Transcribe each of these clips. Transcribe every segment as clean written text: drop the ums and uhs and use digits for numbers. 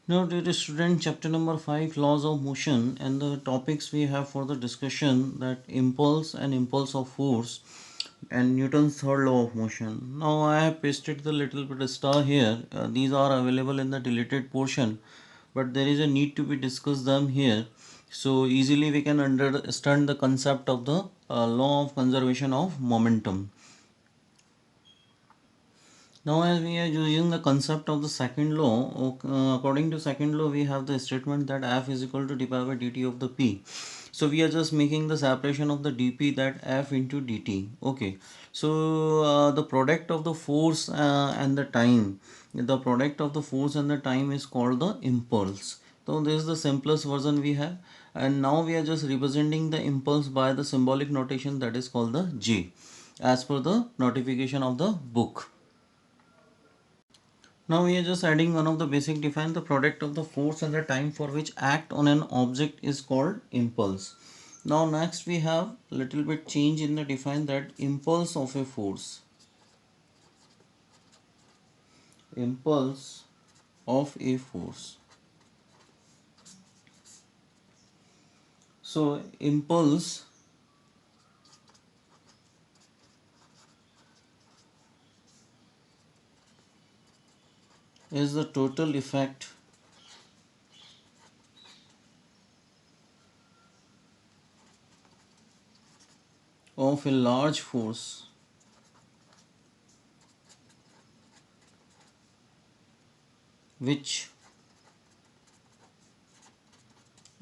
Now, dear student, chapter number 5, laws of motion, and the topics we have for the discussion, that impulse and impulse of force and Newton's third law of motion. Now, I have pasted the little bit star here. These are available in the deleted portion, but there is a need to be discussed them here. So easily we can understand the concept of the law of conservation of momentum. Now, as we are using the concept of the second law, according to second law, we have the statement that F is equal to d pi by dt of the P. So we are just making the separation of the dp, that F into dt. Okay. So the product of the force and the time, the product of the force and the time is called the impulse. So this is the simplest version we have, and now we are just representing the impulse by the symbolic notation that is called the J, as per the notification of the book. Now we are just adding one of the basic define. The product of the force and the time for which act on an object is called impulse. Now next we have little bit change in the define, that impulse of a force. Impulse of a force. So impulse is the total effect of a large force which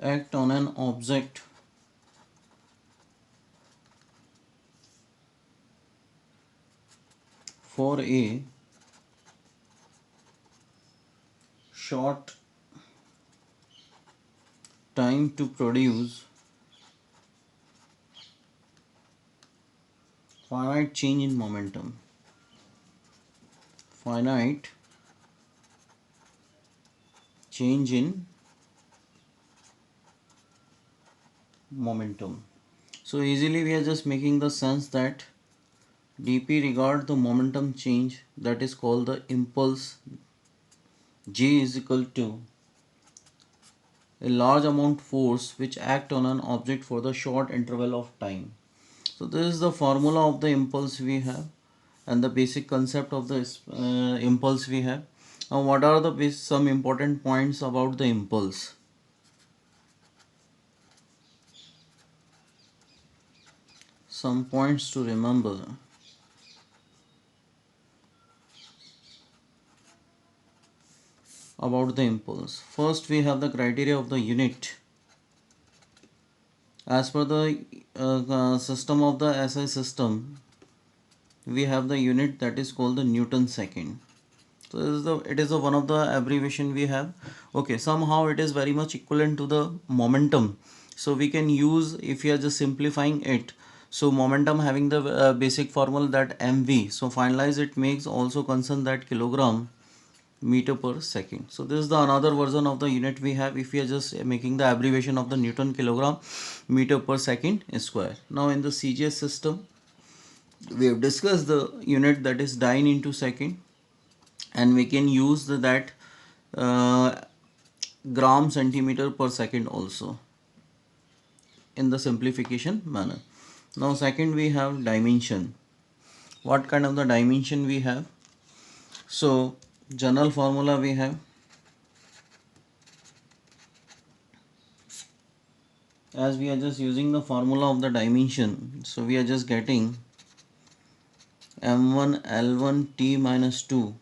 act on an object for a short time to produce finite change in momentum. Finite change in momentum. So easily we are just making the sense that dp regard the momentum change, that is called the impulse. J is equal to a large amount force which act on an object for the short interval of time. So this is the formula of the impulse we have, and the basic concept of the impulse we have. Now what are the some important points about the impulse? Some points to remember about the impulse. First, we have the criteria of the unit. As per the system of the SI system, we have the unit that is called the Newton second. So it is the one of the abbreviation we have. Okay, somehow it is very much equivalent to the momentum. So we can use, if you are just simplifying it, so momentum having the basic formula that mv. So finalize it makes also concern that kilogram meter per second. So this is the another version of the unit we have, if we are just making the abbreviation of the Newton kilogram meter per second square. Now in the CGS system, we have discussed the unit that is dyne into second, and we can use that uh, gram centimeter per second also in the simplification manner. Now second, we have dimension. What kind of the dimension we have? So general formula we have, as we are just using the formula of the dimension, so we are just getting m1 l1 t minus 2,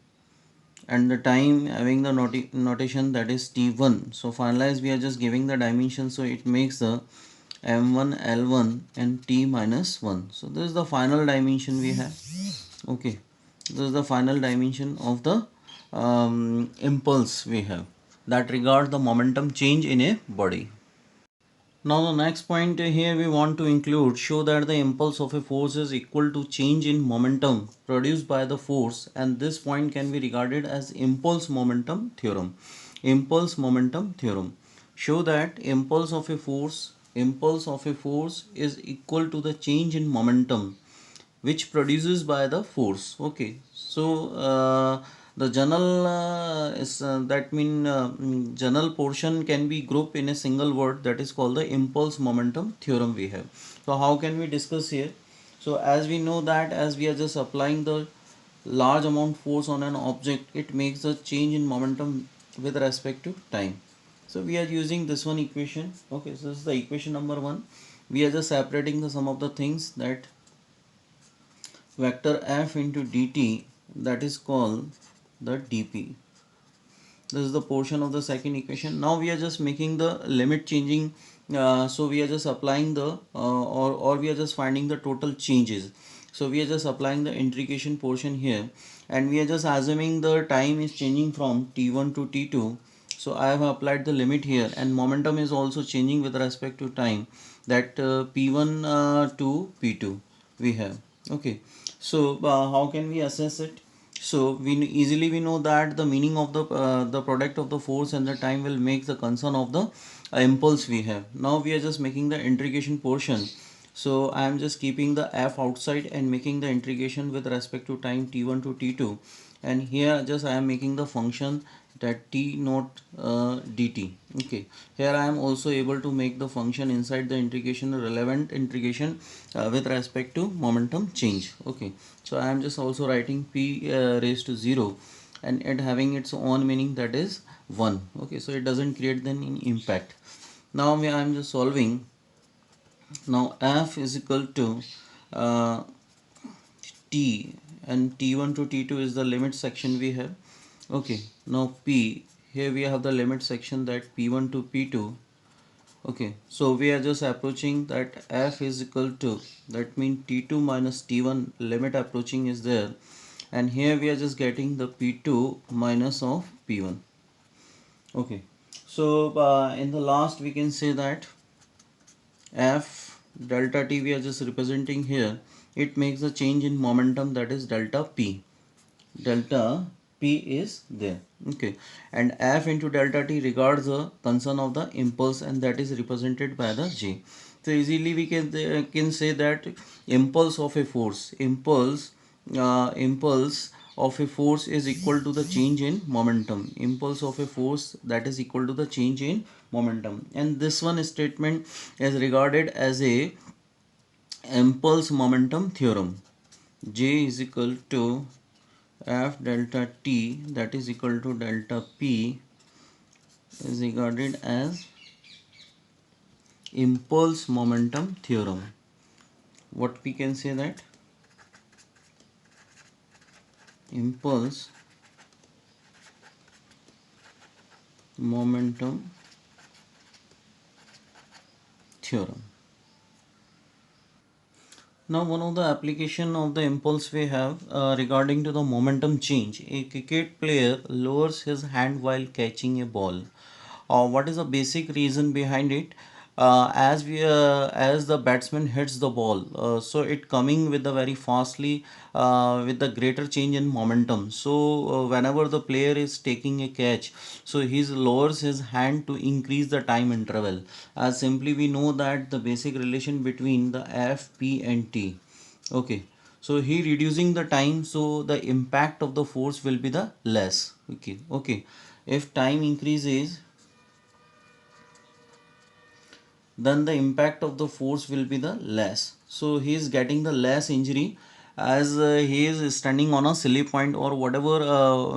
and the time having the notation that is t1. So finalize, we are just giving the dimension, so it makes the m1 l1 and t minus 1. So this is the final dimension we have. Okay, this is the final dimension of the impulse we have, that regards the momentum change in a body. Now the next point here we want to include, show that the impulse of a force is equal to change in momentum produced by the force, and this point can be regarded as impulse momentum theorem. Impulse momentum theorem. Show that impulse of a force is equal to the change in momentum which produces by the force. Okay, so the journal is that mean journal portion can be grouped in a single word, that is called the impulse momentum theorem we have. So how can we discuss here? So as we know that as we are just applying the large amount force on an object, it makes a change in momentum with respect to time. So we are using this one equation. Okay, so this is the equation number 1. We are just separating the sum of the things, that vector f into dt, that is called the dp. This is the portion of the second equation. Now we are just making the limit changing, so we are just applying the or we are just finding the total changes. So we are just applying the integration portion here, and we are just assuming the time is changing from t1 to t2. So I have applied the limit here, and momentum is also changing with respect to time, that p1 to p2 we have. Okay, so how can we assess it? So easily we know that the meaning of the product of the force and the time will make the concern of the impulse we have. Now we are just making the integration portion. So I am just keeping the f outside and making the integration with respect to time t1 to t2, and here just I am making the function that t naught dt. Okay, here I am also able to make the function inside the integration, relevant integration with respect to momentum change. Okay, so I am just also writing p raised to 0, and it having its own meaning, that is 1. Okay, so it doesn't create any impact. Now I am just solving. Now f is equal to uh, t, and t1 to t2 is the limit section we have. Okay, now p, here we have the limit section, that p1 to p2. Okay, so we are just approaching that f is equal to, that means t2 minus t1 limit approaching is there, and here we are just getting the p2 minus of p1. Okay, so in the last we can say that f delta t we are just representing here, it makes a change in momentum, that is delta p. Delta p is there. Okay, and f into delta t regards the concern of the impulse, and that is represented by the j. So easily we can say that impulse of a force, impulse of a force is equal to the change in momentum. Impulse of a force, that is equal to the change in momentum, and this one statement is regarded as a impulse momentum theorem. J is equal to f delta t, that is equal to delta p, is regarded as impulse momentum theorem. What we can say, that impulse momentum theorem. Now one of the application of the impulse we have regarding to the momentum change. A cricket player lowers his hand while catching a ball. What is the basic reason behind it? As the batsman hits the ball, so it coming with the very fastly, with the greater change in momentum. So whenever the player is taking a catch, so he lowers his hand to increase the time interval. As simply we know that the basic relation between the f, p and t. Okay, so he reducing the time, so the impact of the force will be the less. Okay, if time increases, then the impact of the force will be the less. So he is getting the less injury, as he is standing on a silly point or whatever,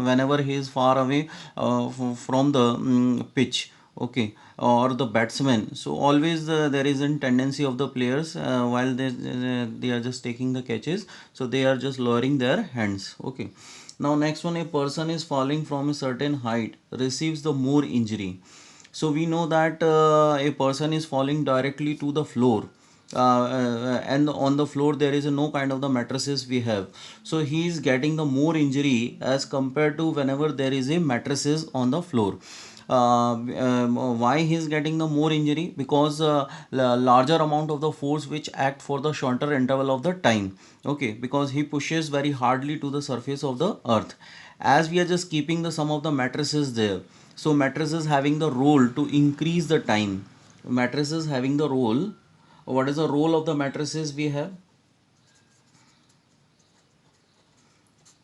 whenever he is far away from the pitch. Okay, or the batsman. So always there is a tendency of the players, while they are just taking the catches, so they are just lowering their hands. Okay, now next one, a person is falling from a certain height receives the more injury. So we know that a person is falling directly to the floor, and on the floor there is no kind of the mattresses we have, so he is getting the more injury as compared to whenever there is a mattresses on the floor. Why he is getting the more injury? Because larger amount of the force which act for the shorter interval of the time. Okay, because he pushes very hardly to the surface of the earth. As we are just keeping the sum of the matrices there, so matrices having the role to increase the time. Matrices having the role, what is the role of the matrices we have?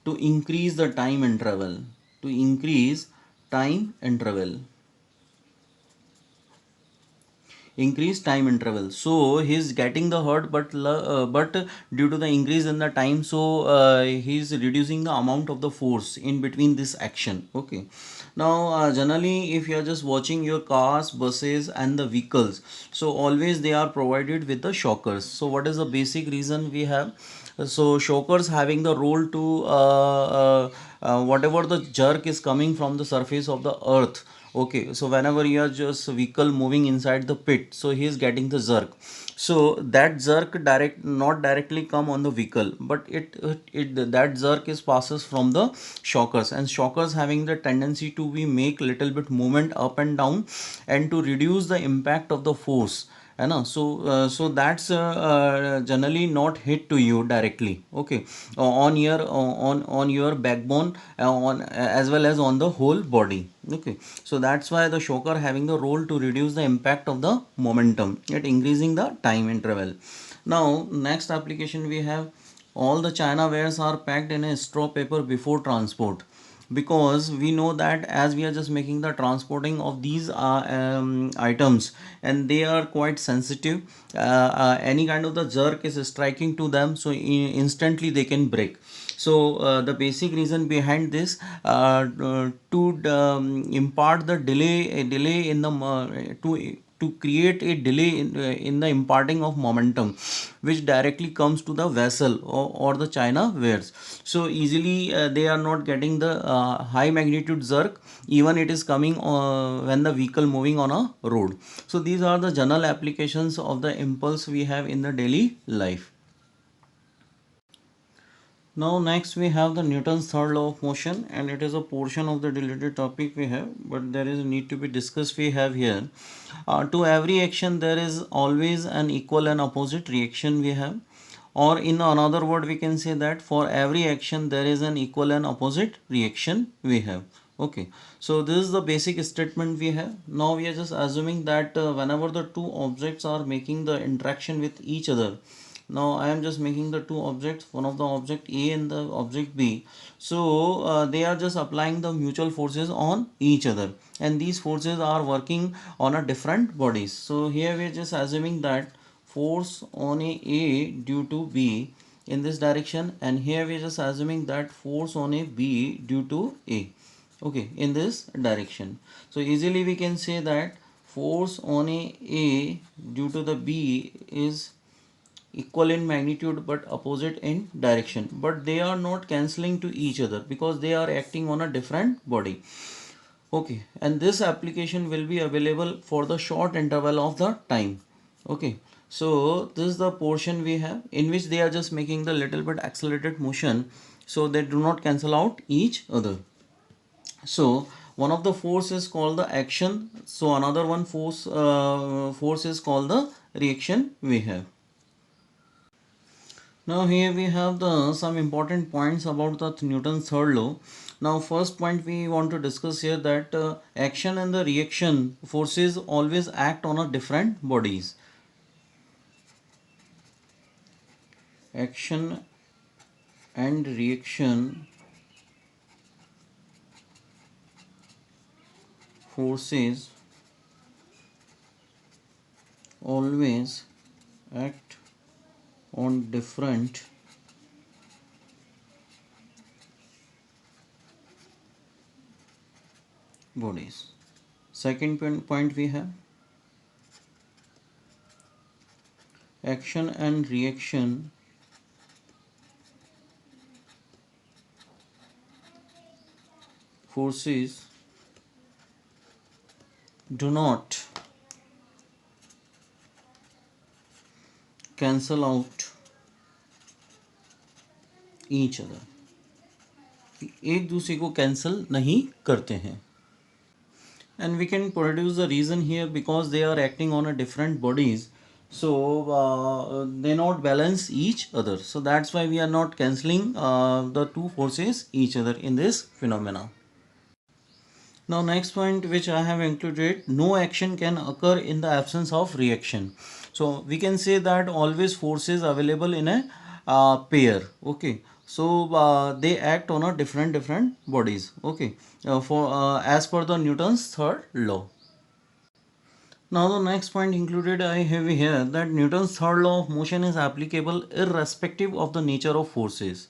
to increase the time interval, to increase time interval, increase time interval. So he's getting the hurt, but due to the increase in the time, so he's reducing the amount of the force in between this action. Okay, now generally if you are just watching your cars, buses and the vehicles, so always they are provided with the shockers. So what is the basic reason we have? So shockers having the role to whatever the jerk is coming from the surface of the earth. Okay, so whenever you are just vehicle moving inside the pit, so he is getting the jerk. So that jerk not directly come on the vehicle, but that jerk is passes from the shockers, and shockers having the tendency to be make little bit movement up and down, and to reduce the impact of the force. है ना. So that's generally not hit to you directly. Okay, on your backbone, on as well as on the whole body. Okay, so that's why the shocker having the role to reduce the impact of the momentum at increasing the time interval. Now next application we have, all the china wares are packed in a straw paper before transport, because we know that as we are just making the transporting of these items, and they are quite sensitive. Any kind of the jerk is striking to them, so instantly they can break. So the basic reason behind this, to impart the delay in the to create a delay in the imparting of momentum, which directly comes to the vessel or the china wares. So easily they are not getting the high magnitude jerk, even it is coming when the vehicle moving on a road. So these are the general applications of the impulse we have in the daily life. Now next we have the Newton's third law of motion, and it is a portion of the related topic we have, but there is a need to be discussed we have here. To every action there is always an equal and opposite reaction we have, or in another word we can say that for every action there is an equal and opposite reaction we have. Okay, so this is the basic statement we have. Now we are just assuming that whenever the two objects are making the interaction with each other, now I am just making the two objects, one of the object A and the object B. So they are just applying the mutual forces on each other, and these forces are working on a different bodies. So here we are just assuming that force on A due to B in this direction, and here we are just assuming that force on a B due to A. Okay, in this direction. So easily we can say that force on A due to the B is equal in magnitude but opposite in direction, but they are not cancelling to each other because they are acting on a different body. Okay, and this application will be available for the short interval of the time. Okay, so this is the portion we have in which they are just making the little bit accelerated motion, so they do not cancel out each other. So one of the force is called the action, so another one force is called the reaction we have. Now here we have the some important points about the Newton's third law. Now first point we want to discuss here, that action and the reaction forces always act on a different bodies. Action and reaction forces always act on different bodies. Second point we have, action and reaction forces do not cancel out each other, एक दूसरे को cancel नहीं करते हैं. And we can produce the reason here, because they are acting on a different bodies, so they not balance each other, so that's why we are not cancelling the two forces each other in this phenomena. Now next point which I have included, no action can occur in the absence of reaction. So we can say that always forces available in a pair. Okay, So they act on a different bodies. Okay, for as per the Newton's third law. Now the next point included I have here that Newton's third law of motion is applicable irrespective of the nature of forces.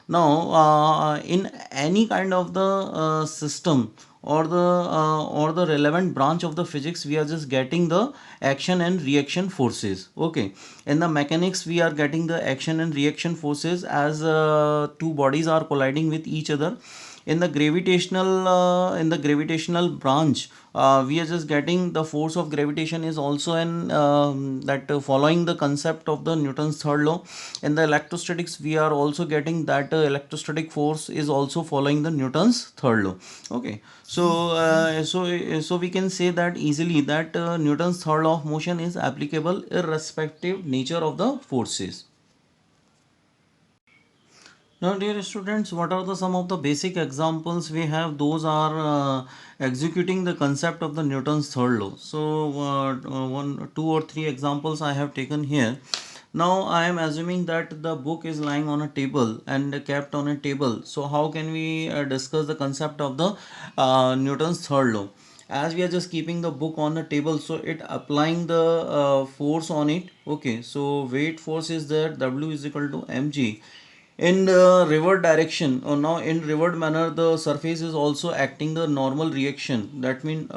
Now in any kind of the system or the relevant branch of the physics, we are just getting the action and reaction forces. Okay, in the mechanics we are getting the action and reaction forces as two bodies are colliding with each other. In the gravitational branch, we are just getting the force of gravitation is also an that following the concept of the Newton's third law. In the electrostatics we are also getting that electrostatic force is also following the Newton's third law. Okay, so we can say that easily that Newton's third law of motion is applicable irrespective nature of the forces. Now, dear students, what are the some of the basic examples we have? Those are executing the concept of the Newton's third law. So, one, two, or three examples I have taken here. Now, I am assuming that the book is lying on a table and kept on a table. So, how can we discuss the concept of the Newton's third law? As we are just keeping the book on the table, so it applying the force on it. Okay, so weight force is there, W is equal to mg. In revert direction, or now in revert manner, the surface is also acting the normal reaction, that means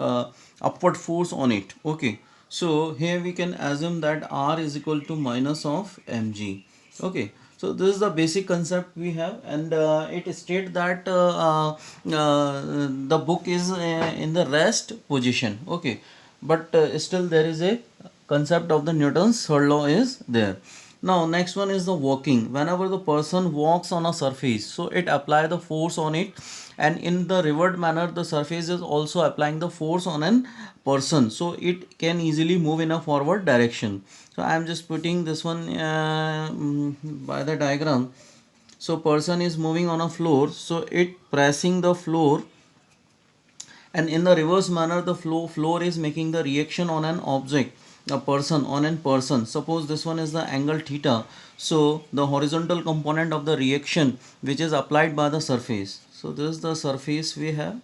upward force on it. Okay, so here we can assume that R is equal to minus of mg. Okay, so this is the basic concept we have, and it states that the book is in the rest position. Okay, but still there is a concept of the Newton's third law is there. Now next one is the walking. Whenever the person walks on a surface, so it apply the force on it, and in the revert manner the surface is also applying the force on an person, so it can easily move in a forward direction. So I am just putting this one by the diagram. So person is moving on a floor, so it pressing the floor, and in the reverse manner the floor is making the reaction on an object, a person on an person. Suppose this one is the angle theta, so the horizontal component of the reaction which is applied by the surface, so this is the surface we have.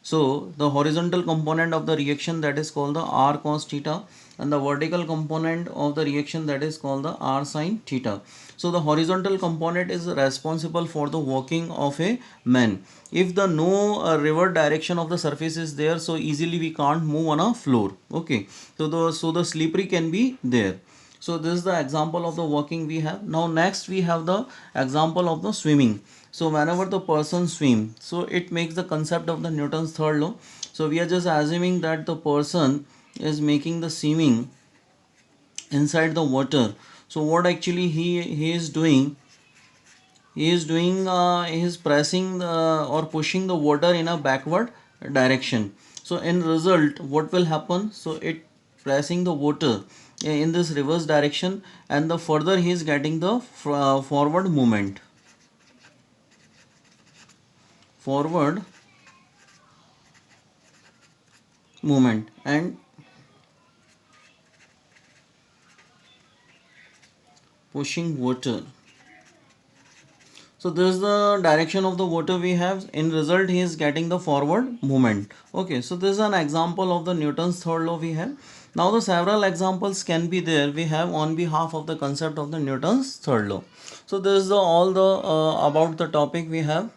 So the horizontal component of the reaction, that is called the r cos theta, and the vertical component of the reaction, that is called the r sin theta. So the horizontal component is responsible for the walking of a man. If the no revert direction of the surface is there, so easily we can't move on a floor. Okay, so the slippery can be there. So this is the example of the walking we have. Now next we have the example of the swimming. So whenever the person swim, so it makes the concept of the Newton's third law. So we are just assuming that the person is making the swimming inside the water. So what actually he is doing, he is pressing or pushing the water in a backward direction. So in result what will happen, so it pressing the water in this reverse direction, and the further he is getting the forward forward movement and pushing water. So this is the direction of the water we have. In result, he is getting the forward movement. Okay, so this is an example of the Newton's third law we have. Now the several examples can be there we have on behalf of the concept of the Newton's third law. So this is all the about the topic we have.